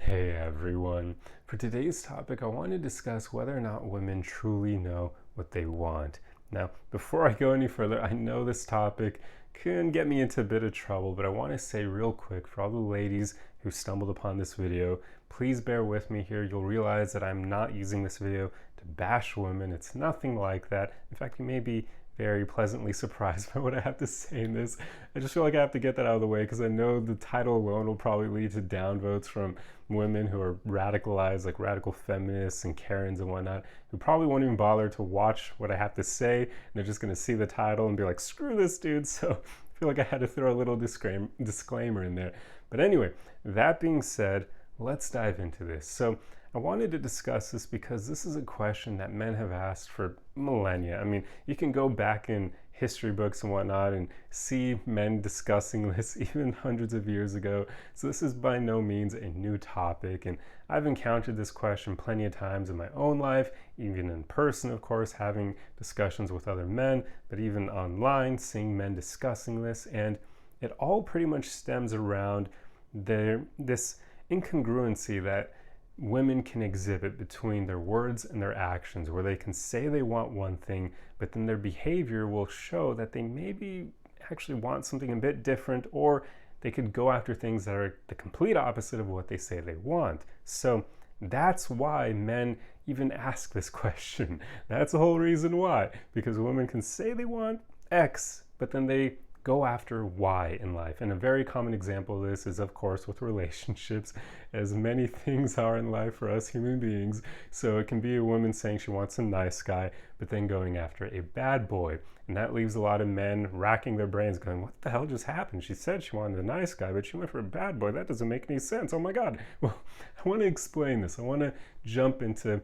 Hey everyone. For today's topic, I want to discuss whether or not women truly know what they want. Now, before I go any further, I know this topic can get me into a bit of trouble, but I want to say real quick for all the ladies who stumbled upon this video, please bear with me here. You'll realize that I'm not using this video to bash women. It's nothing like that. In fact, you may be very pleasantly surprised by what I have to say in this. I just feel like I have to get that out of the way because I know the title alone will probably lead to downvotes from women who are radicalized, like radical feminists and Karens and whatnot, who probably won't even bother to watch what I have to say, and they're just going to see the title and be like, screw this dude. So I feel like I had to throw a little disclaimer in there. But anyway, that being said, let's dive into this. So I wanted to discuss this because this is a question that men have asked for millennia. I mean, you can go back in history books and whatnot and see men discussing this even hundreds of years ago. So this is by no means a new topic, and I've encountered this question plenty of times in my own life, even in person, of course, having discussions with other men, but even online, seeing men discussing this, and it all pretty much stems around this incongruency that women can exhibit between their words and their actions, where they can say they want one thing, but then their behavior will show that they maybe actually want something a bit different, or they could go after things that are the complete opposite of what they say they want. So that's why men even ask this question. That's the whole reason why, because women can say they want X, but then they go after Y in life. And a very common example of this is, of course, with relationships, as many things are in life for us human beings. So it can be a woman saying she wants a nice guy, but then going after a bad boy. And that leaves a lot of men racking their brains going, what the hell just happened? She said she wanted a nice guy, but she went for a bad boy. That doesn't make any sense. Oh my God. Well, I want to explain this. I want to jump into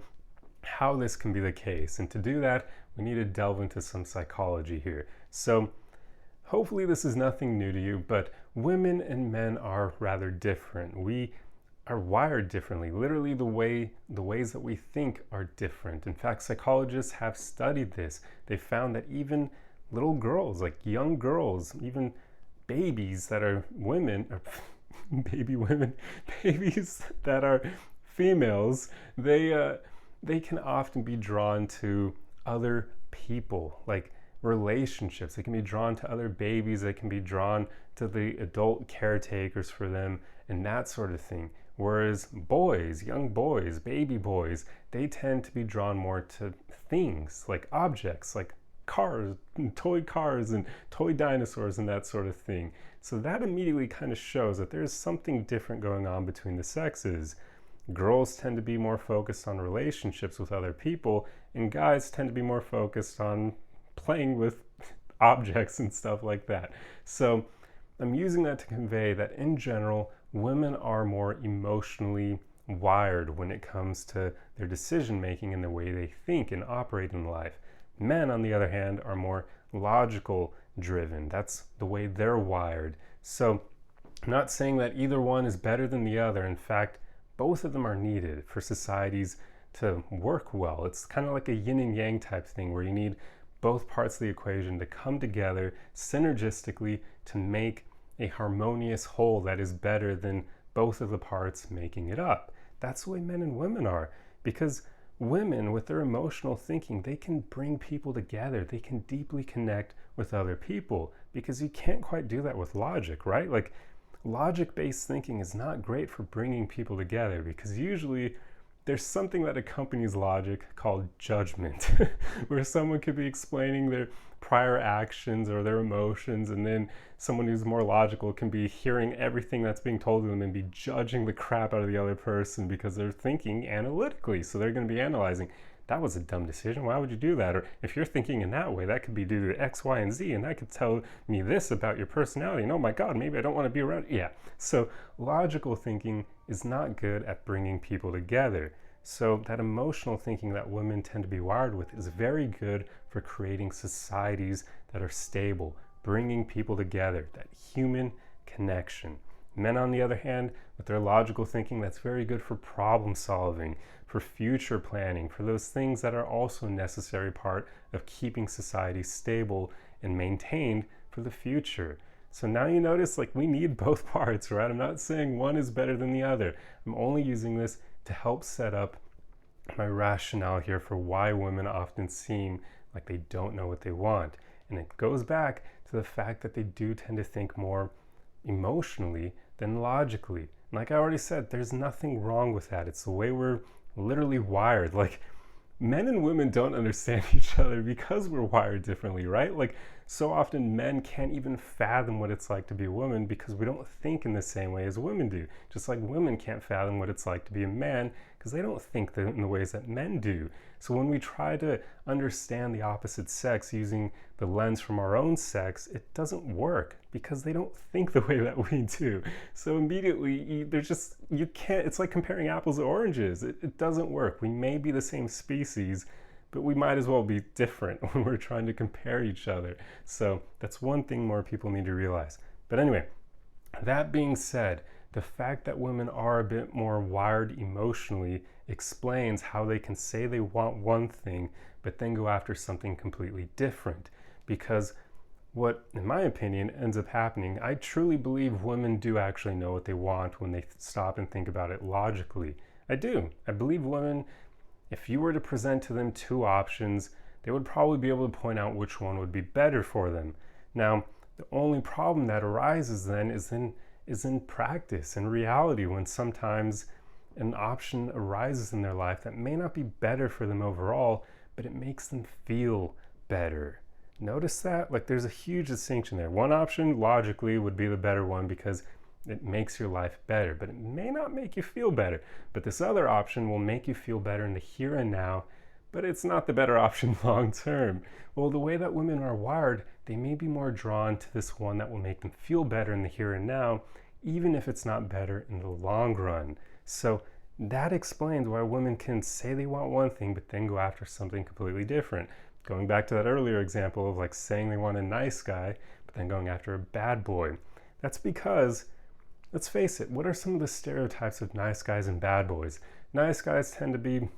how this can be the case. And to do that, we need to delve into some psychology here. So hopefully this is nothing new to you, but women and men are rather different. We are wired differently. Literally the ways that we think are different. In fact, psychologists have studied this. They found that even little girls, like young girls, even babies that are women, or babies that are females, they can often be drawn to other people, like relationships. They can be drawn to other babies. They can be drawn to the adult caretakers for them and that sort of thing. Whereas boys, young boys, baby boys, they tend to be drawn more to things like objects, like cars and toy dinosaurs and that sort of thing. So that immediately kind of shows that there's something different going on between the sexes. Girls tend to be more focused on relationships with other people, and guys tend to be more focused on playing with objects and stuff like that. So I'm using that to convey that in general, women are more emotionally wired when it comes to their decision making and the way they think and operate in life. Men, on the other hand, are more logical driven. That's the way they're wired. So I'm not saying that either one is better than the other. In fact, both of them are needed for societies to work well. It's kind of like a yin and yang type thing where you need both parts of the equation to come together synergistically to make a harmonious whole that is better than both of the parts making it up. That's the way men and women are, because women, with their emotional thinking, they can bring people together. They can deeply connect with other people, because you can't quite do that with logic, right? Like, logic-based thinking is not great for bringing people together, because usually there's something that accompanies logic called judgment, where someone could be explaining their prior actions or their emotions, and then someone who's more logical can be hearing everything that's being told to them and be judging the crap out of the other person because they're thinking analytically. So they're going to be analyzing, that was a dumb decision. Why would you do that? Or if you're thinking in that way, that could be due to X, Y, and Z, and that could tell me this about your personality. And oh my God, maybe I don't want to be around. Yeah. So logical thinking is not good at bringing people together. So that emotional thinking that women tend to be wired with is very good for creating societies that are stable, bringing people together, that human connection. Men, on the other hand, with their logical thinking, that's very good for problem solving, for future planning, for those things that are also a necessary part of keeping society stable and maintained for the future. So now you notice like we need both parts, right? I'm not saying one is better than the other. I'm only using this to help set up my rationale here for why women often seem like they don't know what they want. And it goes back to the fact that they do tend to think more emotionally than logically. And like I already said, there's nothing wrong with that. It's the way we're literally wired. Like, men and women don't understand each other because we're wired differently, right? Like, so often men can't even fathom what it's like to be a woman because we don't think in the same way as women do. Just like women can't fathom what it's like to be a man because they don't think in the ways that men do. So when we try to understand the opposite sex using the lens from our own sex, it doesn't work because they don't think the way that we do. So immediately, you can't, it's like comparing apples to oranges. It doesn't work. We may be the same species, but we might as well be different when we're trying to compare each other. So that's one thing more people need to realize. But anyway, that being said, the fact that women are a bit more wired emotionally explains how they can say they want one thing, but then go after something completely different. Because what, in my opinion, ends up happening, I truly believe women do actually know what they want when they stop and think about it logically. I do. I believe women, if you were to present to them two options, they would probably be able to point out which one would be better for them. Now, the only problem that arises then is in practice, in reality, when sometimes an option arises in their life that may not be better for them overall, but it makes them feel better. Notice that? Like, there's a huge distinction there. One option logically would be the better one because it makes your life better, but it may not make you feel better. But this other option will make you feel better in the here and now, but it's not the better option long term. Well, the way that women are wired, they may be more drawn to this one that will make them feel better in the here and now, even if it's not better in the long run. So that explains why women can say they want one thing, but then go after something completely different. Going back to that earlier example of like saying they want a nice guy, but then going after a bad boy. That's because, let's face it, what are some of the stereotypes of nice guys and bad boys? Nice guys tend to be,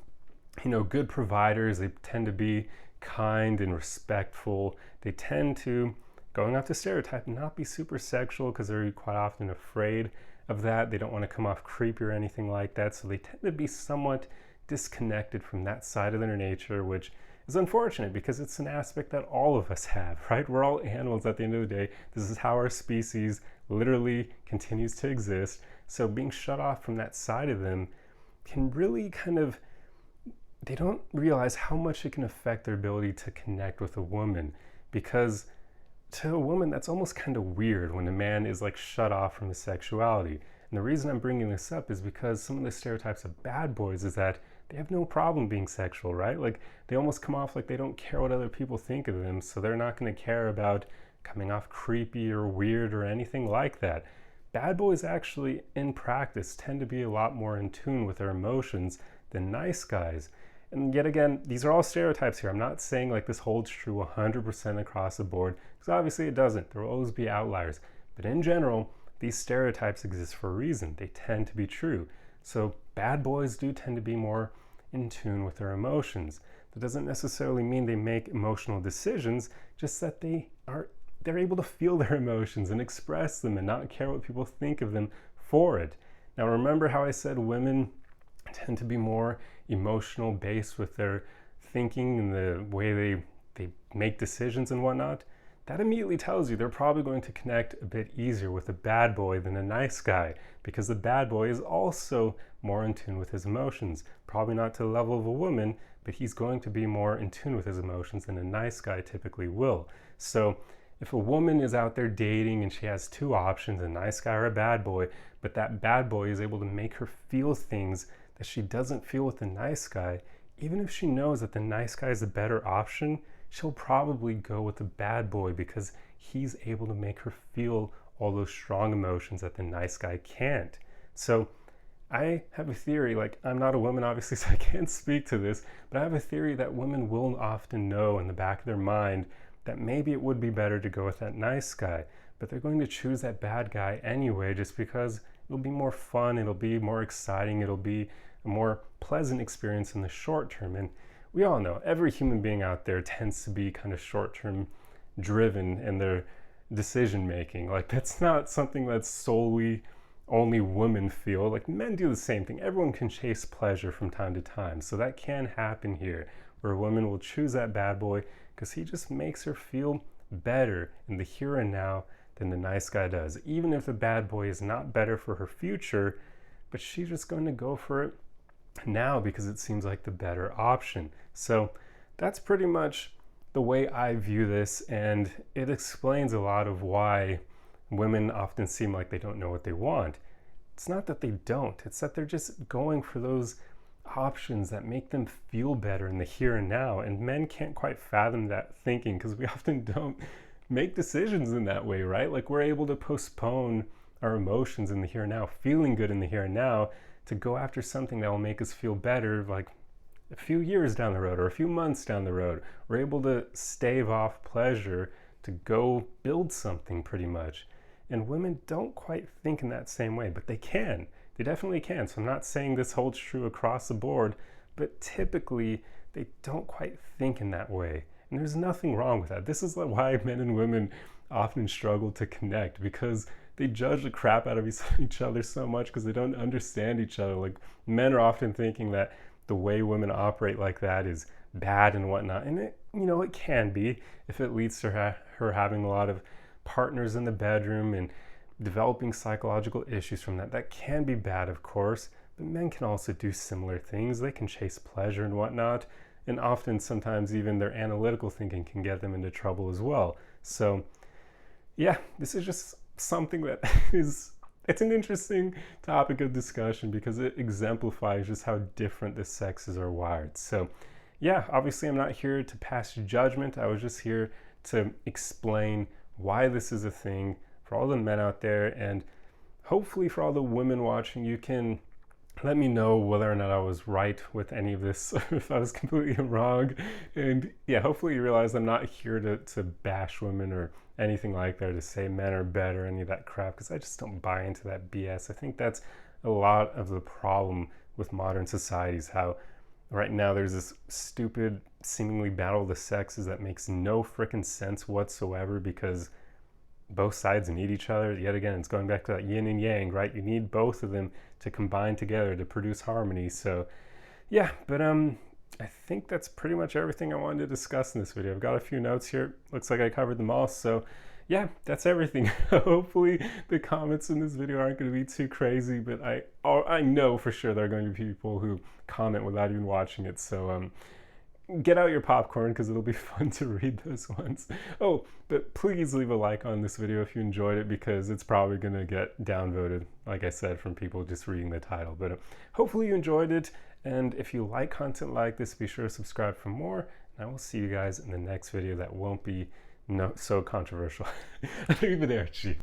good providers. They tend to be kind and respectful. They tend to, going off the stereotype, not be super sexual because they're quite often afraid of that. They don't want to come off creepy or anything like that. So they tend to be somewhat disconnected from that side of their nature, which is unfortunate because it's an aspect that all of us have, right? We're all animals at the end of the day. This is how our species literally continues to exist. So being shut off from that side of them can really they don't realize how much it can affect their ability to connect with a woman, because to a woman that's almost kind of weird when a man is like shut off from his sexuality. And the reason I'm bringing this up is because some of the stereotypes of bad boys is that they have no problem being sexual, right? Like, they almost come off like they don't care what other people think of them, so they're not going to care about coming off creepy or weird or anything like that. Bad boys actually, in practice, tend to be a lot more in tune with their emotions than nice guys. And yet again, these are all stereotypes here. I'm not saying like this holds true 100% across the board, because obviously it doesn't. There will always be outliers. But in general, these stereotypes exist for a reason. They tend to be true. So bad boys do tend to be more in tune with their emotions. That doesn't necessarily mean they make emotional decisions, just that they're able to feel their emotions and express them and not care what people think of them for it. Now, remember how I said women tend to be more emotional based with their thinking and the way they make decisions and whatnot? That immediately tells you they're probably going to connect a bit easier with a bad boy than a nice guy, because the bad boy is also more in tune with his emotions. Probably not to the level of a woman, but he's going to be more in tune with his emotions than a nice guy typically will. So if a woman is out there dating and she has two options, a nice guy or a bad boy, but that bad boy is able to make her feel things that she doesn't feel with the nice guy, even if she knows that the nice guy is a better option, she'll probably go with the bad boy because he's able to make her feel all those strong emotions that the nice guy can't. So I have a theory, like, I'm not a woman obviously, so I can't speak to this, but I have a theory that women will often know in the back of their mind that maybe it would be better to go with that nice guy, but they're going to choose that bad guy anyway just because it'll be more fun, it'll be more exciting, it'll be a more pleasant experience in the short term. And we all know every human being out there tends to be kind of short-term driven, and decision making. Like, that's not something that's solely only women feel. Like, men do the same thing. Everyone can chase pleasure from time to time. So that can happen here, where a woman will choose that bad boy because he just makes her feel better in the here and now than the nice guy does. Even if the bad boy is not better for her future, but she's just going to go for it now because it seems like the better option. So that's pretty much the way I view this, and it explains a lot of why women often seem like they don't know what they want. It's not that they don't, it's that they're just going for those options that make them feel better in the here and now. And men can't quite fathom that thinking because we often don't make decisions in that way, right? Like, we're able to postpone our emotions in the here and now, feeling good in the here and now, to go after something that will make us feel better, like a few years down the road or a few months down the road. We're able to stave off pleasure to go build something, pretty much. And women don't quite think in that same way, but they can. They definitely can. So I'm not saying this holds true across the board, but typically they don't quite think in that way. And there's nothing wrong with that. This is why men and women often struggle to connect, because they judge the crap out of each other so much because they don't understand each other. Like, men are often thinking that the way women operate like that is bad and whatnot. And it, it can be if it leads to her having a lot of partners in the bedroom and developing psychological issues from that. That can be bad, of course, but men can also do similar things. They can chase pleasure and whatnot. And often, sometimes even their analytical thinking can get them into trouble as well. So yeah, this is just something that it's an interesting topic of discussion because it exemplifies just how different the sexes are wired. So yeah, obviously I'm not here to pass judgment. I was just here to explain why this is a thing for all the men out there, and hopefully for all the women watching, you can let me know whether or not I was right with any of this, or if I was completely wrong. And yeah, hopefully you realize I'm not here to bash women or anything like that, to say men are better, any of that crap, because I just don't buy into that BS. I think that's a lot of the problem with modern societies, how right now there's this stupid, seemingly battle of the sexes that makes no freaking sense whatsoever, because both sides need each other. Yet again, it's going back to that yin and yang, right? You need both of them to combine together to produce harmony. So yeah, but I think that's pretty much everything I wanted to discuss in this video. I've got a few notes here. Looks like I covered them all. So yeah, that's everything. Hopefully the comments in this video aren't going to be too crazy, but I know for sure there are going to be people who comment without even watching it. So get out your popcorn because it'll be fun to read those ones. Oh, but please leave a like on this video if you enjoyed it, because it's probably going to get downvoted, like I said, from people just reading the title. But hopefully you enjoyed it, and if you like content like this, be sure to subscribe for more, and I will see you guys in the next video that won't be so controversial. Arrivederci.